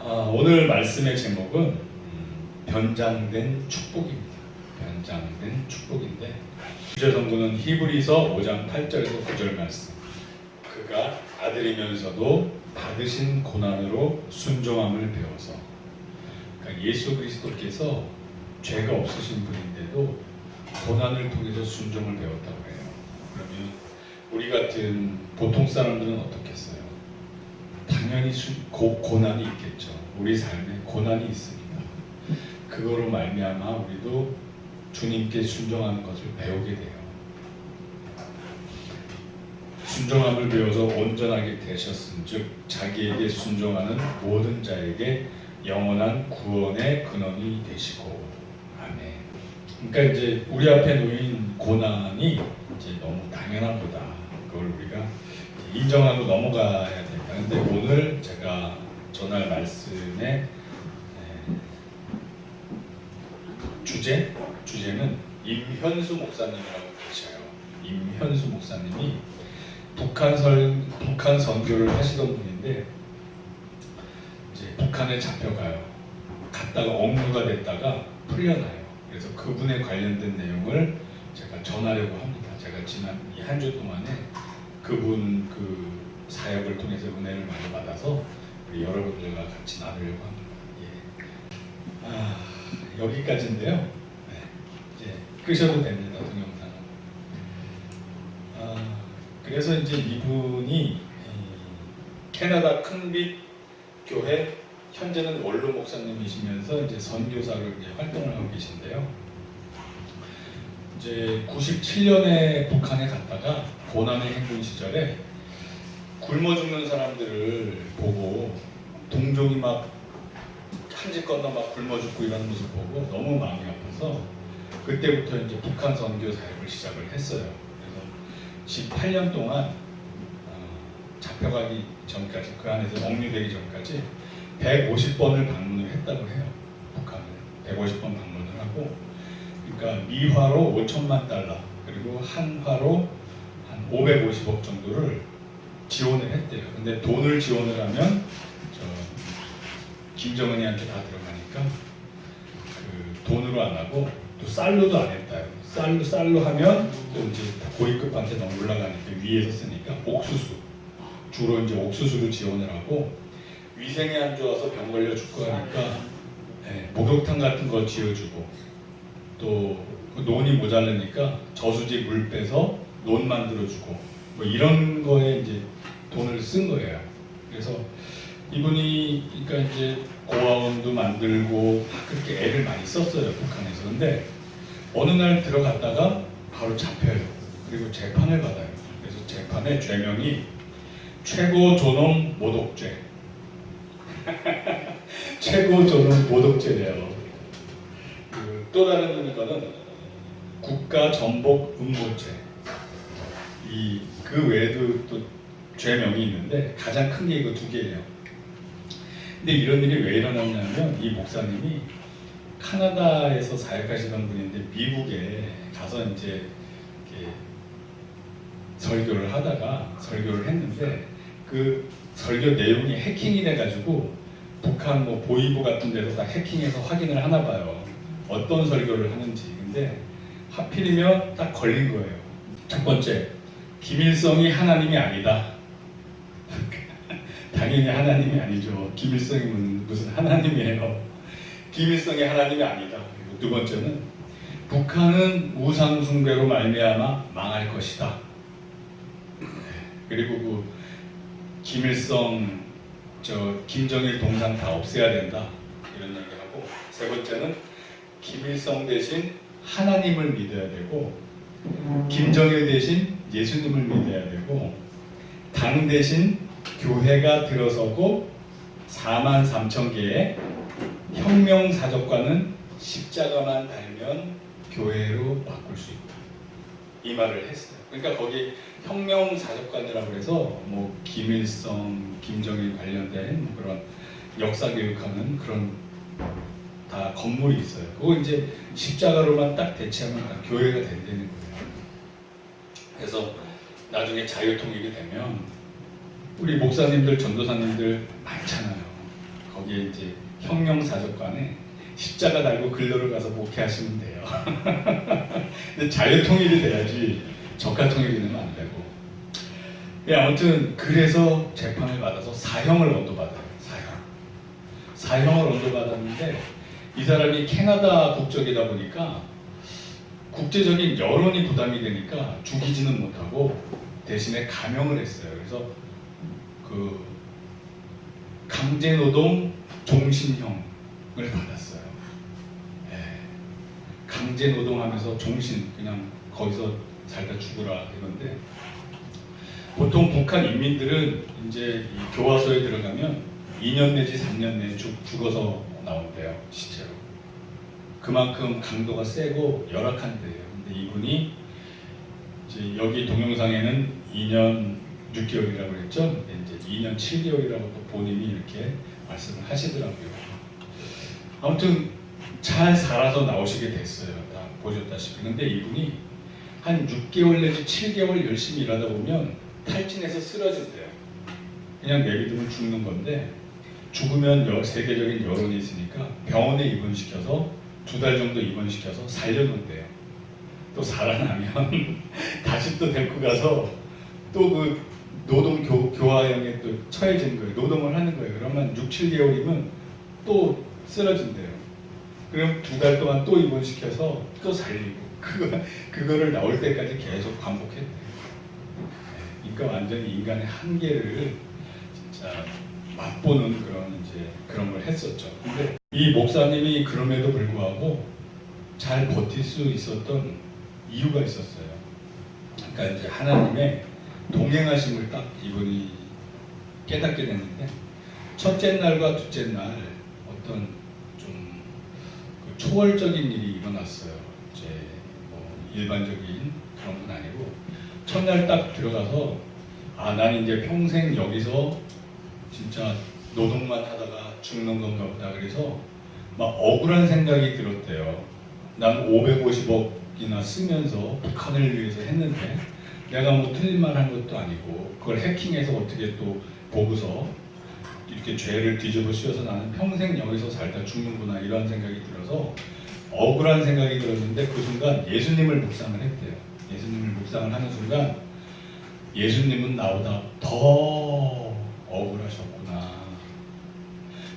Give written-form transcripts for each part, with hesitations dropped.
오늘 말씀의 제목은 변장된 축복입니다. 변장된 축복인데 주제 성구는 히브리서 5장 8절에서 9절 말씀. 그가 아들이면서도 받으신 고난으로 순종함을 배워서, 그러니까 예수 그리스도께서 죄가 없으신 분인데도 고난을 통해서 순종을 배웠다고 해요. 그러면 우리 같은 보통 사람들은 어떻겠어요? 당연히 고난이 있겠죠. 우리 삶에 고난이 있습니다. 그거로 말미암아 우리도 주님께 순종하는 것을 배우게 돼요. 순종함을 배워서 온전하게 되셨은즉 자기에게 순종하는 모든 자에게 영원한 구원의 근원이 되시고. 아멘. 그러니까 이제 우리 앞에 놓인 고난이 이제 너무 당연한 거다. 그걸 우리가 인정하고 넘어가야 된다. 근데 오늘 제가 전할 말씀의 주제는 임현수 목사님이라고 계셔요. 임현수 목사님이 북한 선교를 하시던 분인데 이제 북한에 잡혀가요. 갔다가 억류가 됐다가 풀려나요. 그래서 그분에 관련된 내용을 제가 전하려고 합니다. 제가 지난 이 한 주 동안에 그분 그 사역을 통해서 은혜를 많이 받아서 우리 여러분들과 같이 나누려고 합니다. 여기까지인데요. 네, 이제 끄셔도 됩니다. 동영상. 그래서 이제 이분이 캐나다 큰빛 교회 현재는 원로 목사님이시면서 이제 선교사로 이제 활동을 하고 계신데요. 이제 97년에 북한에 갔다가 고난의 행군 시절에 굶어 죽는 사람들을 보고 동족이 막 한 집 건너 막 굶어 죽고 이런 모습 보고 너무 마음이 아파서 그때부터 이제 북한 선교 사역을 시작을 했어요. 그래서 18년 동안 잡혀가기 전까지, 그 안에서 억류되기 전까지 150번을 방문을 했다고 해요. 북한을 150번 방문을 하고, 그러니까 미화로 5천만 달러 그리고 한화로 한 550억 정도를 지원을 했대요. 근데 돈을 지원을 하면 김정은이한테 다 들어가니까 그 돈으로 안 하고 또 쌀로도 안 했다요. 쌀로 하면 또 이제 고위급한테 너무 올라가니까 위에서 쓰니까 옥수수, 주로 이제 옥수수를 지원을 하고, 위생이 안 좋아서 병 걸려 죽고 하니까 목욕탕 같은 거 지어주고, 또 논이 모자르니까 저수지 물 빼서 논 만들어주고, 뭐 이런 거에 이제 돈을 쓴 거예요. 그래서 이분이 그러니까 이제 고아원도 만들고 그렇게 애를 많이 썼어요, 북한에서. 근데 어느 날 들어갔다가 바로 잡혀요. 그리고 재판을 받아요. 그래서 재판의 죄명이 최고 존엄 모독죄. 최고 존엄 모독죄래요. 또 다른 의미는 국가 전복 음모죄. 그 외에도 또 죄명이 있는데 가장 큰 게 이거 두 개예요. 근데 이런 일이 왜 일어났냐면, 이 목사님이 카나다에서 사역하시던 분인데 미국에 가서 이제 이렇게 설교를 하다가 설교를 했는데 그 설교 내용이 해킹이 돼가지고 북한 뭐 보이부 같은 데서 다 해킹해서 확인을 하나 봐요. 어떤 설교를 하는지. 근데 하필이면 딱 걸린 거예요. 첫 번째, 김일성이 하나님이 아니다. 당연히 하나님이 아니죠. 김일성이 무슨 하나님이에요. 김일성이 하나님이 아니다. 그리고 두 번째는 북한은 우상 숭배로 말미암아 망할 것이다. 그리고 그 김일성, 김정일 동상 다 없애야 된다. 이런 얘기하고, 세 번째는 김일성 대신 하나님을 믿어야 되고, 김정일 대신 예수님을 믿어야 되고, 당 대신 교회가 들어서고 43,000개의 혁명사적과는 십자가만 달면 교회로 바꿀 수 있다. 이 말을 했어요. 그러니까 거기 혁명사적관이라고 해서 뭐 김일성, 김정일 관련된 그런 역사 교육하는 그런 다 건물이 있어요. 그거 이제 십자가로만 딱 대체하면 다 교회가 된다는 거예요. 그래서 나중에 자유통일이 되면 우리 목사님들, 전도사님들 많잖아요. 거기에 이제 혁명사적관에 십자가 달고 근로를 가서 목회하시면 돼요. 근데 자유통일이 돼야지 적가통일이 되면 안 되고. 예, 아무튼 그래서 재판을 받아서 사형을 언도받아요. 사형을 언도받았는데 이 사람이 캐나다 국적이다 보니까 국제적인 여론이 부담이 되니까 죽이지는 못하고 대신에 감형을 했어요. 그래서 그 강제노동 종신형을 받았어요. 예. 강제노동하면서 종신, 그냥 거기서 살다 죽으라 이건데, 보통 북한 인민들은 이제 이 교화소에 들어가면 2년 내지 3년 내에 죽어서 나온대요, 시체로. 그만큼 강도가 세고 열악한데요. 근데 이분이 이제 여기 동영상에는 2년 6개월이라고 했죠. 이제 2년 7개월이라고 또 본인이 이렇게 말씀을 하시더라고요. 아무튼 잘 살아서 나오시게 됐어요. 다 보셨다시피. 근데 이분이 한 6개월 내지 7개월 열심히 일하다 보면 탈진해서 쓰러진대요. 그냥 내비두면 죽는 건데, 죽으면 세계적인 여론이 있으니까 병원에 입원시켜서 2달 정도 입원시켜서 살려놓는데요. 또 살아나면 다시 또 데리고 가서 또 그 노동 교화형에 또 처해진 거예요. 노동을 하는 거예요. 그러면 6, 7개월이면 또 쓰러진대요. 그럼 2달 동안 또 입원시켜서 또 살리고, 그거를 나올 때까지 계속 반복했대요. 그러니까 완전히 인간의 한계를 진짜 맛보는 그런 걸 했었죠. 근데 이 목사님이 그럼에도 불구하고 잘 버틸 수 있었던 이유가 있었어요. 그러니까 이제 하나님의 동행하심을 딱 이분이 깨닫게 됐는데, 첫째 날과 둘째 날 어떤 좀 초월적인 일이 일어났어요. 이제 뭐 일반적인 그런 건 아니고, 첫날 딱 들어가서 난 이제 평생 여기서 진짜 노동만 하다가 죽는 건가 보다. 그래서 막 억울한 생각이 들었대요. 난 550억이나 쓰면서 북한을 위해서 했는데 내가 뭐 틀린 말 한 것도 아니고 그걸 해킹해서 어떻게 또 보고서 이렇게 죄를 뒤집어 씌워서 나는 평생 여기서 살다 죽는구나, 이런 생각이 들어서 억울한 생각이 들었는데, 그 순간 예수님을 묵상을 했대요. 예수님을 묵상을 하는 순간 예수님은 나보다 더 억울하셨구나,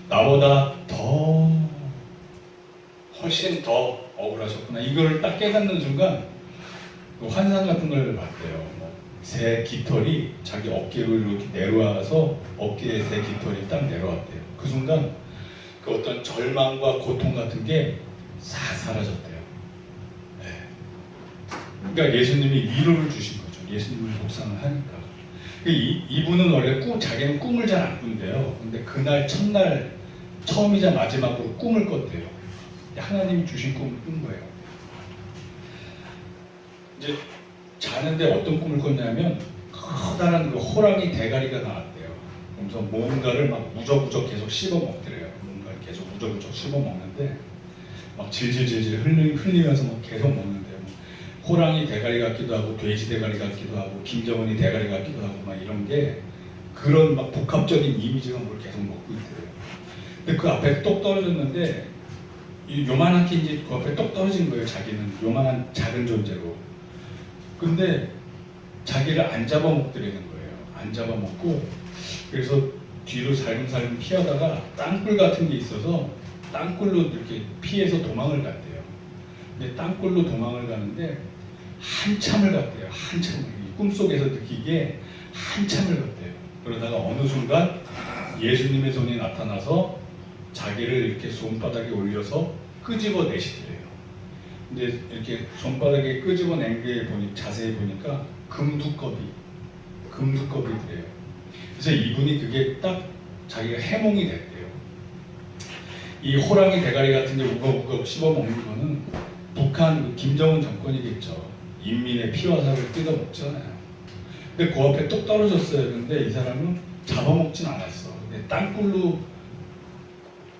나보다 훨씬 더 억울하셨구나, 이걸 딱 깨닫는 순간 환상 같은 걸 봤대요. 새 깃털이 자기 어깨로 이렇게 내려와서 어깨에 새 깃털이 딱 내려왔대요. 그 순간 그 어떤 절망과 고통 같은 게 싹 사라졌대요. 네. 그러니까 예수님이 위로를 주신 거죠. 예수님을 묵상을 하니까. 이분은 원래 자기는 꿈을 잘 안 꾼대요. 근데 그날 첫날 처음이자 마지막으로 꿈을 꿨대요. 하나님이 주신 꿈을 꾼 거예요. 이제 자는데 어떤 꿈을 꿨냐면 커다란 그 호랑이 대가리가 나왔대요. 그래서 뭔가를 막 무적무적 계속 씹어 먹더래요. 뭔가를 계속 무적무적 씹어 먹는데 막 질질질질 흘리면서 막 계속 먹는데요. 호랑이 대가리 같기도 하고 돼지 대가리 같기도 하고 김정은이 대가리 같기도 하고 막 이런 게, 그런 막 복합적인 이미지가 뭘 계속 먹고 있더래요. 근데 그 앞에 똑 떨어졌는데 요만한 게 이제 그 앞에 똑 떨어진 거예요. 자기는 요만한 작은 존재로. 근데 자기를 안 잡아먹더라는 거예요. 안 잡아먹고, 그래서 뒤로 살금살금 피하다가 땅굴 같은 게 있어서 땅굴로 이렇게 피해서 도망을 갔대요. 근데 땅굴로 도망을 가는데 한참을 갔대요. 한참을. 꿈속에서 느끼기에 한참을 갔대요. 그러다가 어느 순간 예수님의 손이 나타나서 자기를 이렇게 손바닥에 올려서 끄집어 내시더래요. 근데 이렇게 손바닥에 끄집어낸 게 자세히 보니까 금두꺼비더래요. 그래서 이분이 그게 딱 자기가 해몽이 됐대요. 이 호랑이 대가리 같은 게 우걱우걱 씹어먹는 거는 북한 김정은 정권이겠죠. 인민의 피와 살을 뜯어먹잖아요. 근데 그 앞에 똑 떨어졌어요. 근데 이 사람은 잡아먹진 않았어. 근데 땅굴로,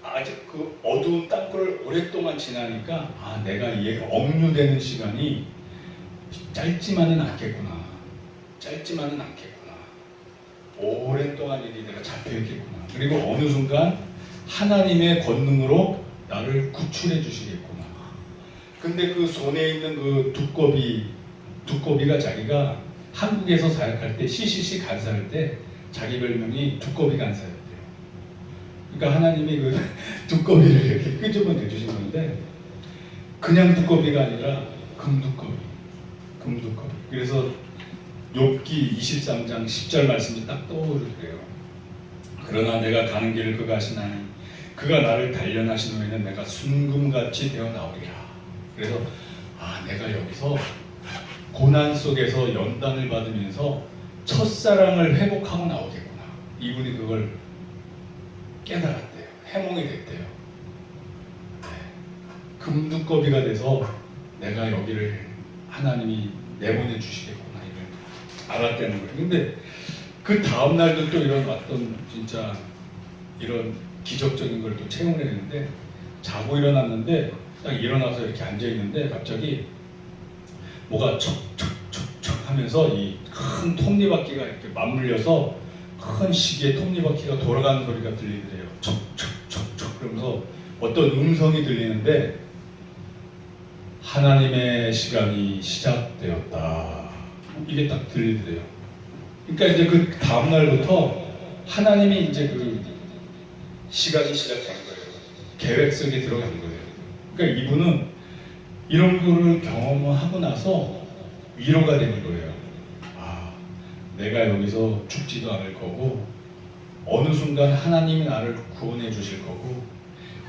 아직 그 어두운 땅굴을 오랫동안 지나니까 내가 얘 억류되는 시간이 짧지만은 않겠구나. 오랜 동안 내가 잡혀있겠구나. 그리고 어느 순간 하나님의 권능으로 나를 구출해 주시겠구나. 근데 그 손에 있는 그 두꺼비가 자기가 한국에서 사역할 때 CCC 간사할 때 자기 별명이 두꺼비 간사였대요. 그러니까 하나님이 그 두꺼비를 이렇게 끄집어내 주신 건데 그냥 두꺼비가 아니라 금두꺼비. 그래서 욥기 23장 10절 말씀이 딱 떠오르더래요. 그러나 내가 가는 길을 그가 아시나니 그가 나를 단련하신 후에는 내가 순금같이 되어 나오리라. 그래서 내가 여기서 고난 속에서 연단을 받으면서 첫사랑을 회복하고 나오겠구나. 이분이 그걸 깨달았대요. 해몽이 됐대요. 금두꺼비가 돼서 내가 여기를 하나님이 내보내 주시겠구나 이걸 알았다는 거예요. 근데 그 다음 날도 또 이런 어떤 진짜 이런 기적적인 걸 또 체험을 했는데 자고 일어났는데 딱 일어나서 이렇게 앉아 있는데 갑자기 뭐가 척척척척 하면서 이 큰 톱니바퀴가 이렇게 맞물려서 큰 시계의 톱니바퀴가 돌아가는 소리가 들리더래요. 척척척척 그러면서 어떤 음성이 들리는데 하나님의 시간이 시작되었다. 이게 딱 들리더래요. 그러니까 이제 그 다음 날부터 하나님이 이제 그 시간이 시작된 거예요. 계획 속에 들어간 거예요. 그러니까 이분은 이런 거를 경험하고 나서 위로가 되는 거예요. 내가 여기서 죽지도 않을 거고 어느 순간 하나님이 나를 구원해 주실 거고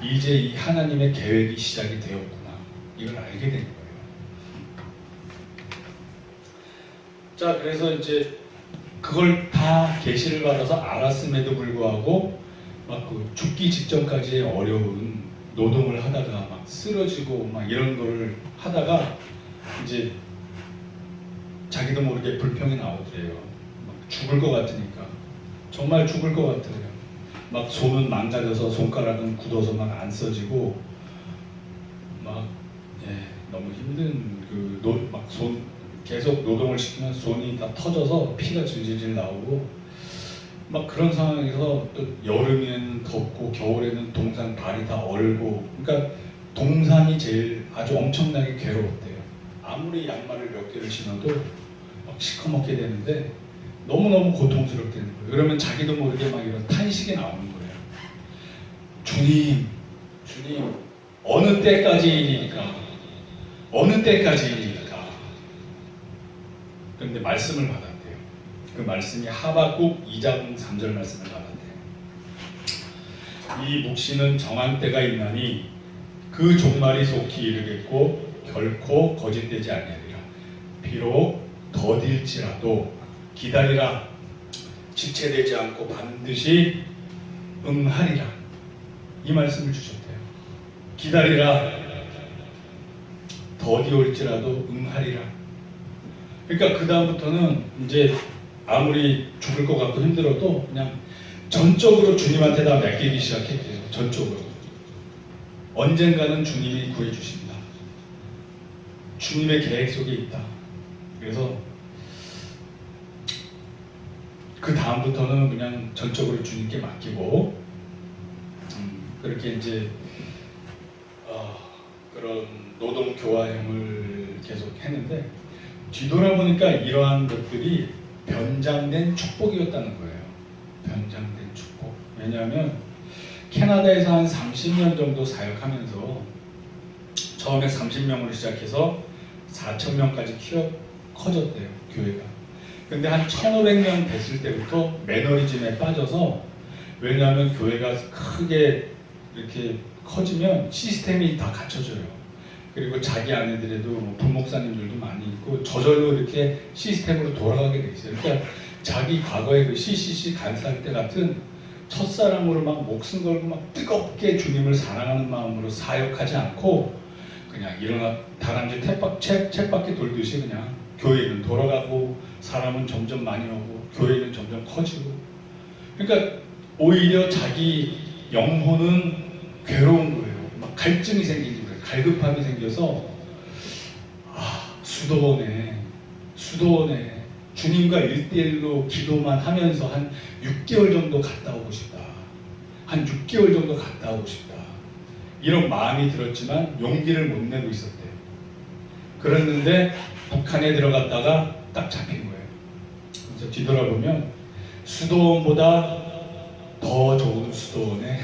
이제 이 하나님의 계획이 시작이 되었구나. 이걸 알게 된 거예요. 자, 그래서 이제 그걸 다 계시를 받아서 알았음에도 불구하고 막 그 죽기 직전까지의 어려운 노동을 하다가 막 쓰러지고 막 이런 거를 하다가 이제 자기도 모르게 불평이 나오더래요. 막 죽을 것 같으니까. 정말 죽을 것 같더래요. 막 손은 망가져서 손가락은 굳어서 막 안 써지고 막 너무 힘든 막 손 계속 노동을 시키면 손이 다 터져서 피가 질질질 나오고 막 그런 상황에서 또 여름에는 덥고 겨울에는 동산 발이 다 얼고 그러니까 동산이 제일 아주 엄청나게 괴로웠대요. 아무리 양말을 몇 개를 신어도 막 시커멓게 되는데 너무너무 고통스럽게 되는 거예요. 그러면 자기도 모르게 막 이런 탄식이 나오는 거예요. 주님 어느 때까지입니까? 그런데 말씀을 받았대요. 그 말씀이 하박국 2장 3절 말씀을 받았대요. 이 묵시는 정한 때가 있나니 그 종말이 속히 이르겠고 결코 거짓되지 아니하리라. 비록 더딜지라도 기다리라. 지체되지 않고 반드시 응하리라. 이 말씀을 주셨대요. 기다리라. 더디올지라도 응하리라. 그러니까 그 다음부터는 이제 아무리 죽을 것 같고 힘들어도 그냥 전적으로 주님한테 다 맡기기 시작했대요. 전적으로. 언젠가는 주님이 구해주신다. 주님의 계획 속에 있다. 그래서 그 다음부터는 그냥 전적으로 주님께 맡기고 그렇게 이제 그런 노동 교화형을 계속 했는데 뒤돌아보니까 이러한 것들이 변장된 축복이었다는 거예요. 변장된 축복. 왜냐하면 캐나다에서 한 30년 정도 사역하면서 처음에 30명으로 시작해서 4,000명까지 커졌대요. 교회가. 근데 한 1,500명 됐을 때부터 매너리즘에 빠져서 왜냐하면 교회가 크게 이렇게 커지면 시스템이 다 갖춰져요. 그리고 자기 아내들에도 뭐 부목사님들도 많이 있고 저절로 이렇게 시스템으로 돌아가게 돼 있어요. 그러니까 자기 과거에 그 CCC 간사할 때 같은 첫사랑으로 막 목숨 걸고 막 뜨겁게 주님을 사랑하는 마음으로 사역하지 않고 그냥 일어나 다람쥐 쳇바퀴 돌듯이 그냥 교회는 돌아가고 사람은 점점 많이 오고 교회는 점점 커지고 그러니까 오히려 자기 영혼은 괴로운 거예요. 막 갈증이 생기는 거예요. 갈급함이 생겨서 수도원에 주님과 1대1로 기도만 하면서 한 6개월 정도 갔다 오고 싶다. 한 6개월 정도 갔다 오고 싶다. 이런 마음이 들었지만 용기를 못 내고 있었대요. 그랬는데 북한에 들어갔다가 딱 잡힌 거예요. 그래서 뒤돌아보면 수도원보다 더 좋은 수도원에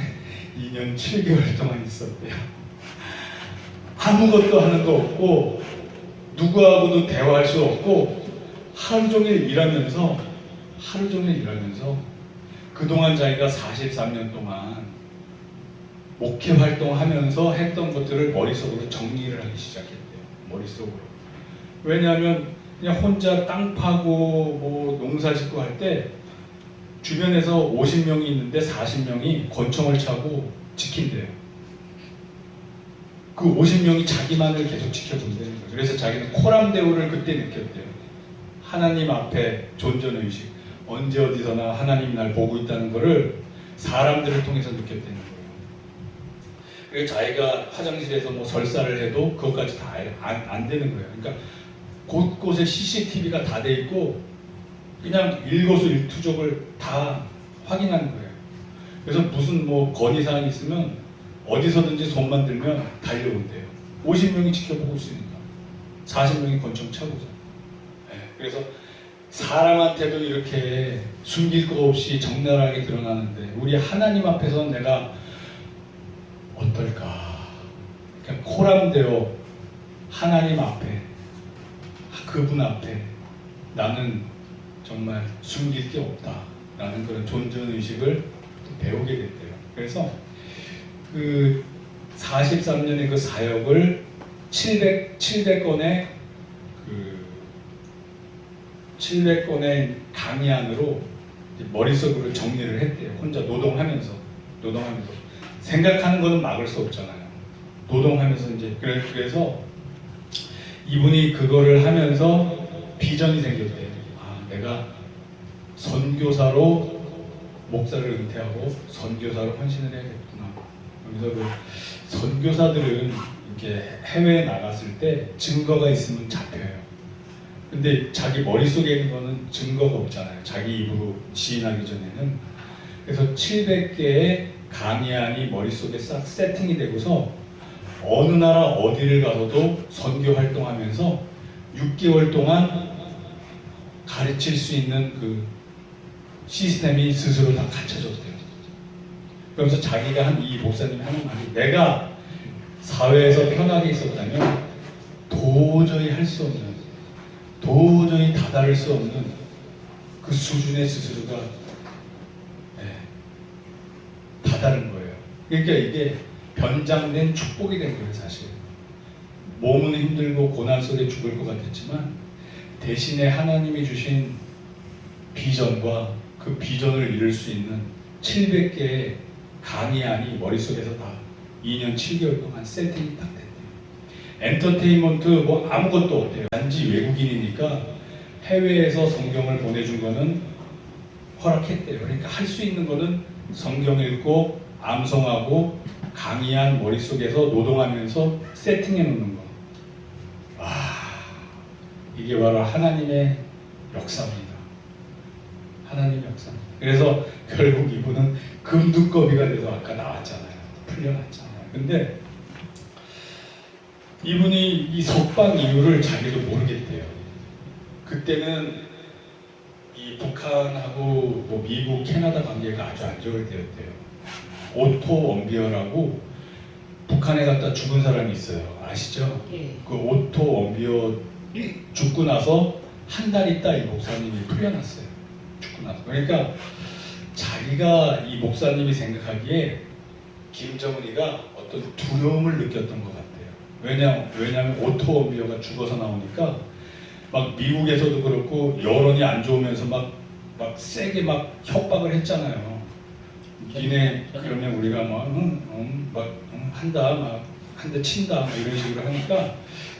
2년 7개월 동안 있었대요. 아무것도 하는 거 없고 누구하고도 대화할 수 없고 하루 종일 일하면서 그동안 자기가 43년 동안 목회 활동하면서 했던 것들을 머릿속으로 정리를 하기 시작했대요. 머릿속으로. 왜냐하면 그냥 혼자 땅 파고 뭐 농사 짓고 할 때 주변에서 50명이 있는데 40명이 권총을 차고 지킨대요. 그 50명이 자기만을 계속 지켜준다는 거죠. 그래서 자기는 코람데오를 그때 느꼈대요. 하나님 앞에 존전의식, 언제 어디서나 하나님 날 보고 있다는 것을 사람들을 통해서 느꼈다는 거예요. 그래서 자기가 화장실에서 뭐 설사를 해도 그것까지 다 안 되는 거예요. 그러니까 곳곳에 CCTV가 다 돼 있고 그냥 일거수일투족을 다 확인하는 거예요. 그래서 무슨 뭐 건의사항이 있으면 어디서든지 손만 들면 달려온대요. 50명이 지켜보고 있으니까 40명이 권총 차고서. 네, 그래서 사람한테도 이렇게 숨길 거 없이 적나라하게 드러나는데 우리 하나님 앞에서는 내가 어떨까? 그냥 코람되어 하나님 앞에, 그분 앞에 나는 정말 숨길 게 없다라는 그런 존재의식을 배우게 됐대요. 그래서 그 43년의 그 사역을 700건의 700건의 강의안으로 머릿속으로 정리를 했대요. 혼자 노동하면서 생각하는 거는 막을 수 없잖아요. 노동하면서 이제 그래서 이분이 그거를 하면서 비전이 생겼대요. 아, 내가 선교사로 목사를 은퇴하고 선교사로 헌신을 해야겠구나. 그래서 그 선교사들은 이렇게 해외에 나갔을 때 증거가 있으면 잡혀요. 근데 자기 머릿속에 있는 거는 증거가 없잖아요. 자기 입으로 시인하기 전에는. 그래서 700개의 강의안이 머릿속에 싹 세팅이 되고서 어느 나라 어디를 가서도 선교 활동하면서 6개월 동안 가르칠 수 있는 그 시스템이 스스로 다 갖춰졌대요. 그러면서 자기가 이 목사님이 하는 말이 내가 사회에서 편하게 있었다면 도저히 할 수 없는, 도저히 다다를 수 없는 그 수준의 스스로가 다다른 거예요. 그러니까 이게 변장된 축복이 된 거예요. 사실 몸은 힘들고 고난 속에 죽을 것 같았지만 대신에 하나님이 주신 비전과 그 비전을 이룰 수 있는 700개의 강의안이 머릿속에서 다 2년 7개월 동안 세팅이 딱 됐대요. 엔터테인먼트 뭐 아무것도 없대요. 단지 외국인이니까 해외에서 성경을 보내준 거는 허락했대요. 그러니까 할 수 있는 거는 성경 읽고 암송하고 강의한 머릿속에서 노동하면서 세팅해 놓는 거. 이게 바로 하나님의 역사입니다. 하나님의 역사입니다. 그래서 결국 이분은 금두꺼비가 돼서 아까 나왔잖아요. 풀려났잖아요. 근데 이분이 이 석방 이유를 자기도 모르겠대요. 그때는 이 북한하고 뭐 미국, 캐나다 관계가 아주 안 좋을 때였대요. 오토 원비어라고 북한에 갔다 죽은 사람이 있어요. 아시죠? 예. 그 오토 원비어 죽고 나서 한 달 있다 이 목사님이 풀려났어요. 죽고 나서. 그러니까 자기가 이 목사님이 생각하기에 김정은이가 어떤 두려움을 느꼈던 것 같아요. 왜냐하면 오토 원비어가 죽어서 나오니까 막 미국에서도 그렇고 여론이 안 좋으면서 막 세게 막 협박을 했잖아요. 니네 그러면 우리가 한다, 막 한 대 친다, 막 이런 식으로 하니까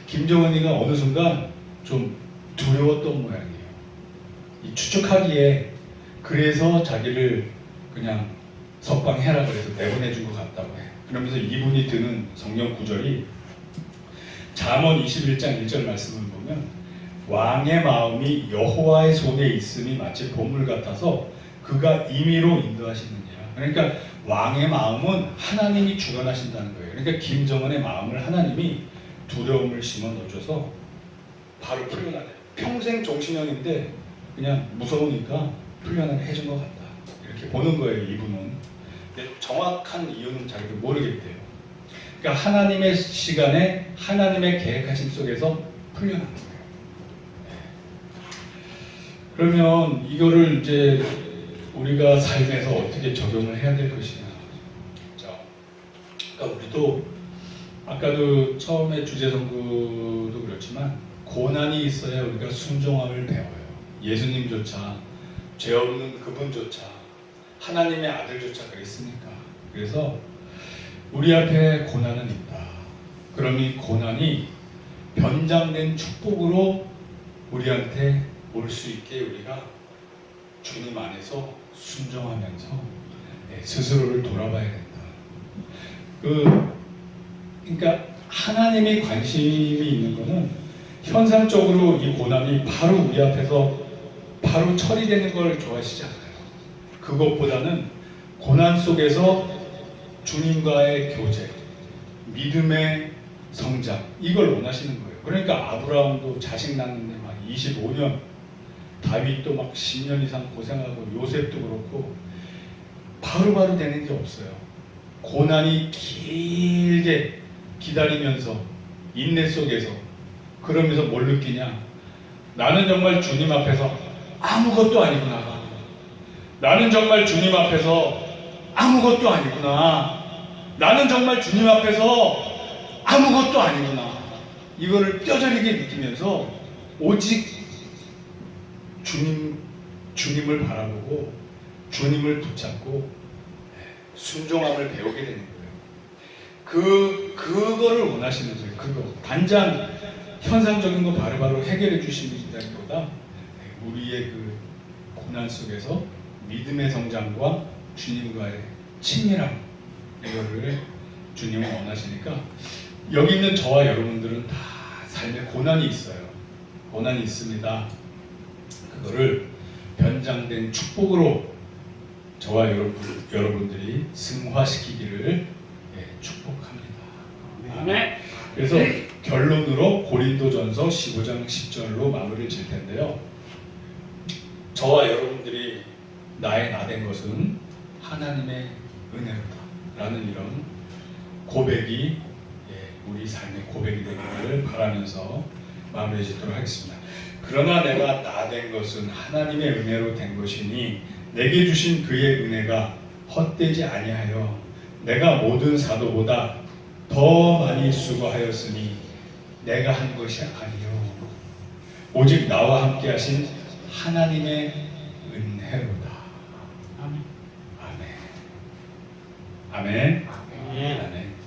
김정은이가 어느 순간 좀 두려웠던 모양이에요. 이 추측하기에 그래서 자기를 그냥 석방해라 그래서 내보내준 것 같다고 해요. 그러면서 이분이 드는 성경 구절이 잠언 21장 1절 말씀을 보면 왕의 마음이 여호와의 손에 있음이 마치 보물 같아서 그가 임의로 인도하시느니라. 그러니까 왕의 마음은 하나님이 주관하신다는 거예요. 그러니까 김정은의 마음을 하나님이 두려움을 심어 넣어줘서 바로 풀려나요. 평생 종신형인데 그냥 무서우니까 풀려나게 해준 것 같다. 이렇게 보는 거예요, 이분은. 근데 정확한 이유는 자기도 모르겠대요. 그러니까 하나님의 시간에 하나님의 계획하심 속에서 풀려난 거예요. 그러면 이거를 이제 우리가 삶에서 어떻게 적용을 해야 될 것이냐. 자, 그러니까 우리도 아까도 처음에 주제선구도 그렇지만 고난이 있어야 우리가 순종함을 배워요. 예수님조차 죄 없는 그분조차 하나님의 아들조차 그랬습니까? 그래서 우리 앞에 고난은 있다. 그럼 이 고난이 변장된 축복으로 우리한테 올 수 있게 우리가 주님 안에서 순종하면서 스스로를 돌아봐야 된다. 그러니까 하나님의 관심이 있는 것은 현상적으로 이 고난이 바로 우리 앞에서 바로 처리되는 걸 좋아하시지 않아요. 그것보다는 고난 속에서 주님과의 교제, 믿음의 성장, 이걸 원하시는 거예요. 그러니까 아브라함도 자식 낳는데 막 25년, 다윗도 막 10년 이상 고생하고, 요셉도 그렇고 바로바로 되는 게 없어요. 고난이 길게 기다리면서 인내 속에서 그러면서 뭘 느끼냐? 나는 정말 주님 앞에서 아무것도 아니구나. 나는 정말 주님 앞에서 아무것도 아니구나. 나는 정말 주님 앞에서 아무것도 아니구나. 이거를 뼈저리게 느끼면서 오직 주님을 바라보고 주님을 붙잡고 순종함을 배우게 되는 거예요. 그거를 원하시는 거예요. 그거. 단장 현상적인 거 바로바로 해결해 주신다기보다 우리의 그 고난 속에서 믿음의 성장과 주님과의 친밀함, 이거를 주님은 원하시니까 여기 있는 저와 여러분들은 다 삶에 고난이 있어요. 고난이 있습니다. 그거를 변장된 축복으로 저와 여러분들이 승화시키기를 축복합니다. 아멘. 그래서 결론으로 고린도전서 15장 10절로 마무리를 질 텐데요. 저와 여러분들이 나의 나 된 것은 하나님의 은혜로다 라는 이런 고백이 우리 삶의 고백이 되기를 바라면서 마무리 짓도록 하겠습니다. 그러나 내가 나 된 것은 하나님의 은혜로 된 것이니 내게 주신 그의 은혜가 헛되지 아니하여 내가 모든 사도보다 더 많이 수고하였으니 내가 한 것이 아니요 오직 나와 함께 하신 하나님의 은혜로다. 아멘. 아멘. 아멘.